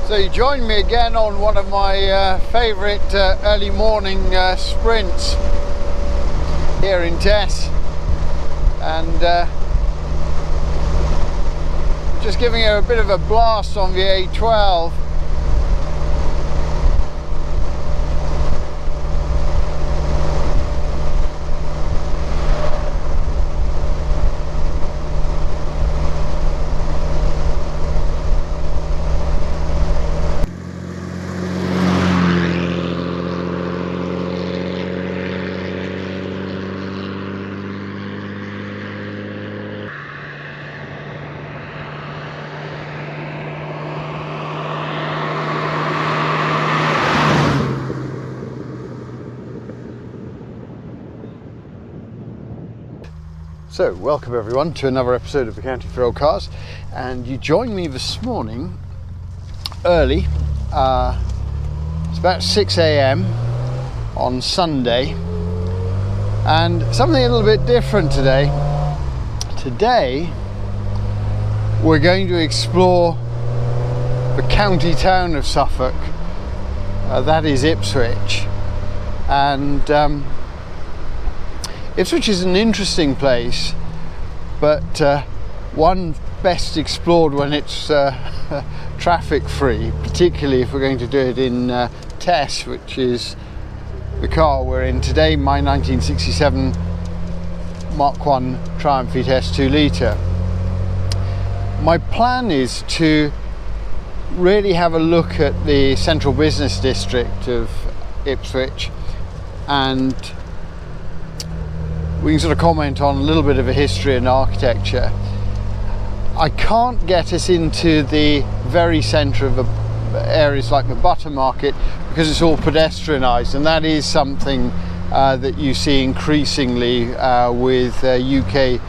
So you join me again on one of my favourite early morning sprints here in Tess, and just giving it a bit of a blast on the A12. So, welcome everyone to another episode of Accounting for Old Cars, and you joined me this morning early. It's about 6 a.m. on Sunday, and something a little bit different today. Today we're going to explore the county town of Suffolk, that is Ipswich, and Ipswich is an interesting place, but one best explored when it's traffic free, particularly if we're going to do it in Tess, which is the car we're in today, my 1967 Mark 1 Triumph Vitesse 2 Litre. My plan is to really have a look at the central business district of Ipswich, and we can sort of comment on a little bit of a history and architecture. I can't get us into the very centre of the areas like the Butter Market because it's all pedestrianised, and that is something that you see increasingly with UK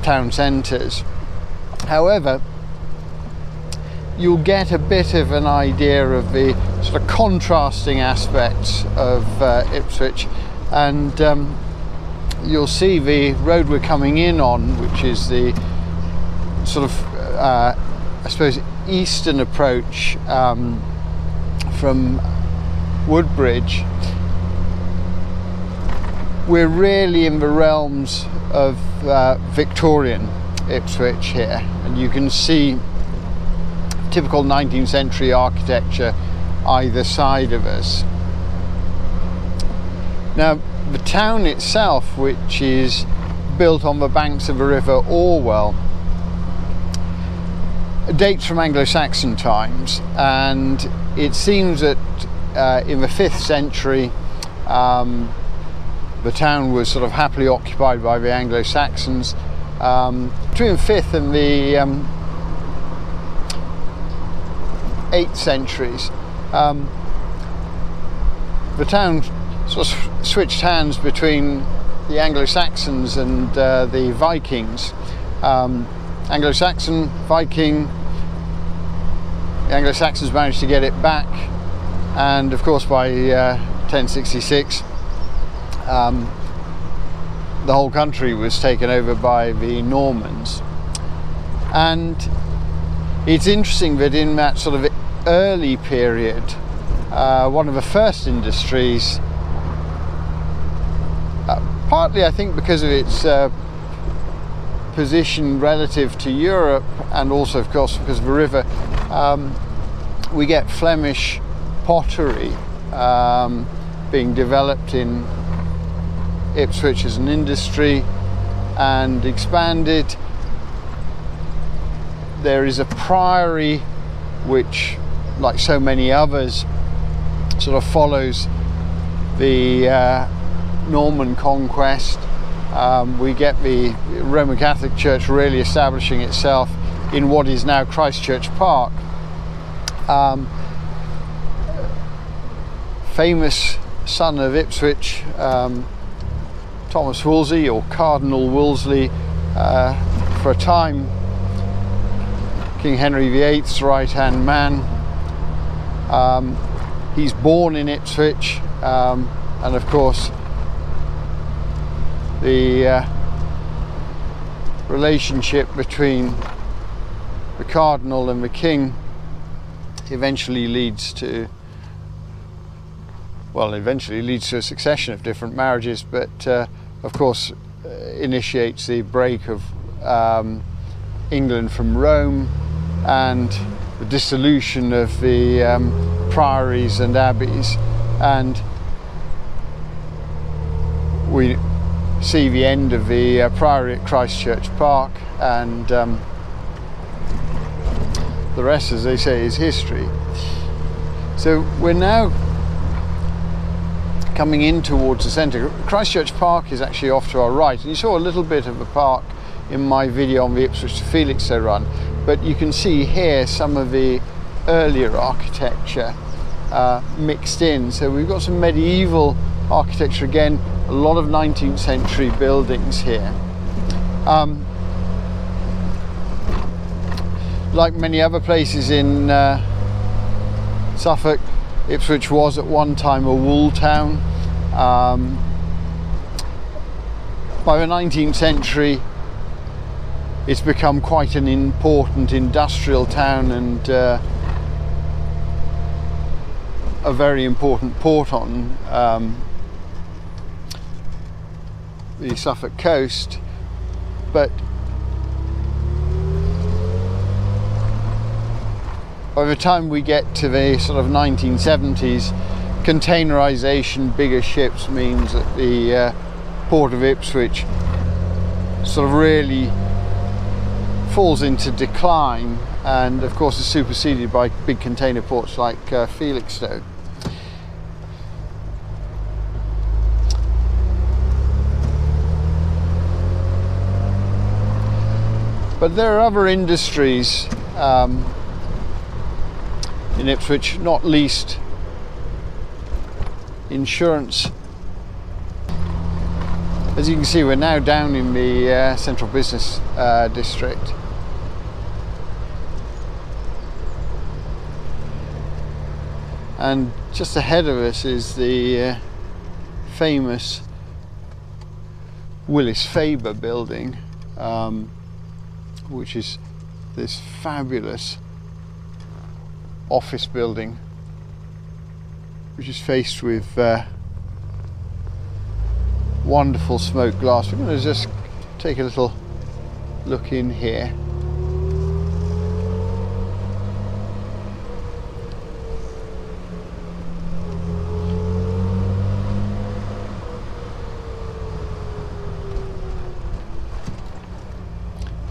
town centres. However, you'll get a bit of an idea of the sort of contrasting aspects of Ipswich, and you'll see the road we're coming in on, which is the sort of, I suppose, eastern approach from Woodbridge. We're really in the realms of Victorian Ipswich here, and you can see typical 19th century architecture either side of us. Now, the town itself, which is built on the banks of the River Orwell, dates from Anglo-Saxon times, and it seems that in the 5th century the town was sort of happily occupied by the Anglo-Saxons. Between the 5th and the 8th centuries, the town sort of switched hands between the Anglo-Saxons and the Vikings. Anglo-Saxon, Viking, the Anglo-Saxons managed to get it back, and of course by 1066 the whole country was taken over by the Normans. And it's interesting that in that sort of early period, one of the first industries, partly I think because of its position relative to Europe, and also of course because of the river, we get Flemish pottery being developed in Ipswich as an industry and expanded. There is a priory which, like so many others, sort of follows the Norman conquest. We get the Roman Catholic Church really establishing itself in what is now Christchurch Park. Famous son of Ipswich, Thomas Wolsey, or Cardinal Wolsey, for a time King Henry VIII's right-hand man. He's born in Ipswich, and of course the relationship between the Cardinal and the King eventually leads to a succession of different marriages, but of course initiates the break of England from Rome and the dissolution of the priories and abbeys, and we see the end of the priory at Christchurch Park, and the rest, as they say, is history. So we're now coming in towards the centre. Christchurch Park is actually off to our right, and you saw a little bit of the park in my video on the Ipswich to Felixstowe run, but you can see here some of the earlier architecture mixed in. So we've got some medieval architecture again, a lot of 19th century buildings here. Like many other places in Suffolk, Ipswich was at one time a wool town. By the 19th century, it's become quite an important industrial town and a very important port on the Suffolk coast. But by the time we get to the sort of 1970s, containerization, bigger ships, means that the port of Ipswich sort of really falls into decline, and of course is superseded by big container ports like Felixstowe. But there are other industries in Ipswich, not least insurance. As you can see, we're now down in the central business district. And just ahead of us is the famous Willis Faber building, which is this fabulous office building, which is faced with wonderful smoked glass. We're going to just take a little look in here.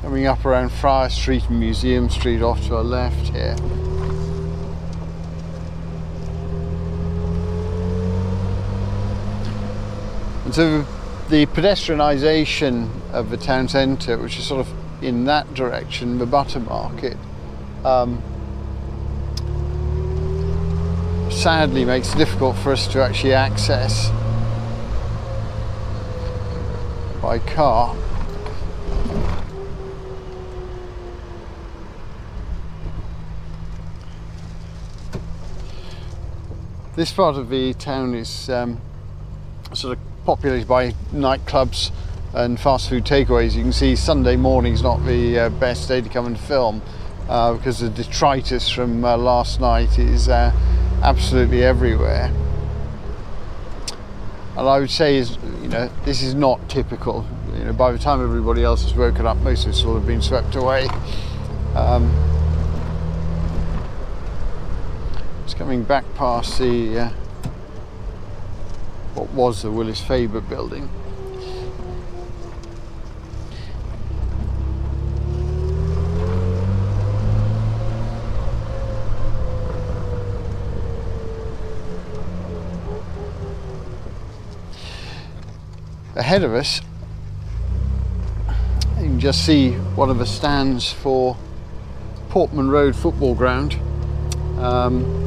Coming up around Friar Street and Museum Street off to our left here. And so the pedestrianisation of the town centre, which is sort of in that direction, the butter market, sadly makes it difficult for us to actually access by car. This part of the town is sort of populated by nightclubs and fast food takeaways. You can see Sunday morning's not the best day to come and film because the detritus from last night is absolutely everywhere. And I would say this is not typical. By the time everybody else has woken up, most of it's sort of been swept away. Coming back past the what was the Willis Faber building. Ahead of us, you can just see one of the stands for Portman Road football ground,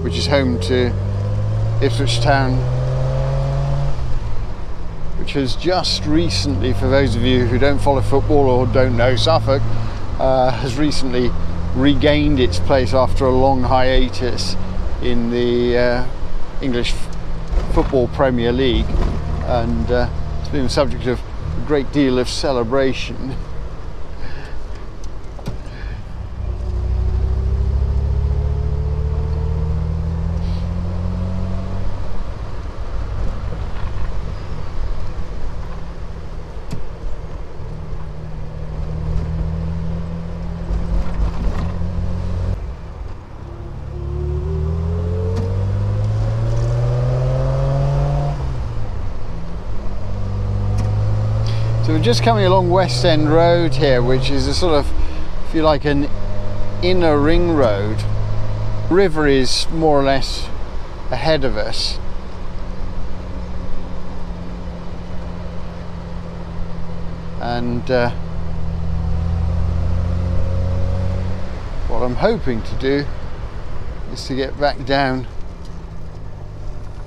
which is home to Ipswich Town, which has just recently, for those of you who don't follow football or don't know Suffolk, has recently regained its place after a long hiatus in the English Football Premier League, and it's been the subject of a great deal of celebration. So we're just coming along West End Road here, which is a sort of, if you like, an inner ring road. The river is more or less ahead of us. And what I'm hoping to do is to get back down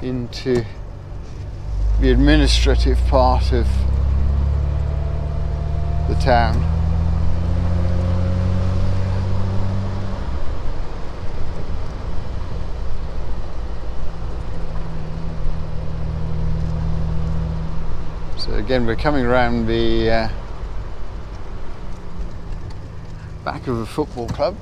into the administrative part of the town. So again, we're coming around the back of a football club.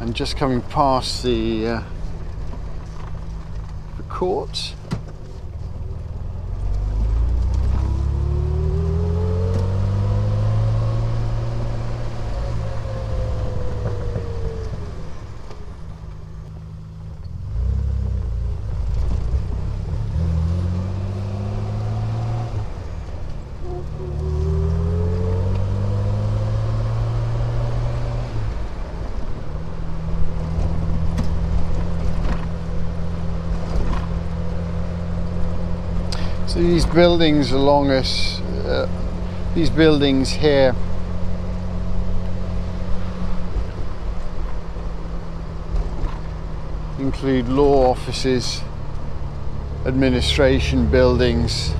And just coming past the courts. So these buildings along us, these buildings here, include law offices, administration buildings,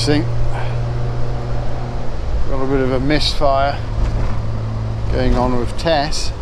interesting. Got a bit of a misfire going on with Tess.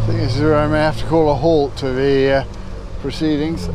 This is where I may have to call a halt to the proceedings.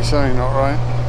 something not right.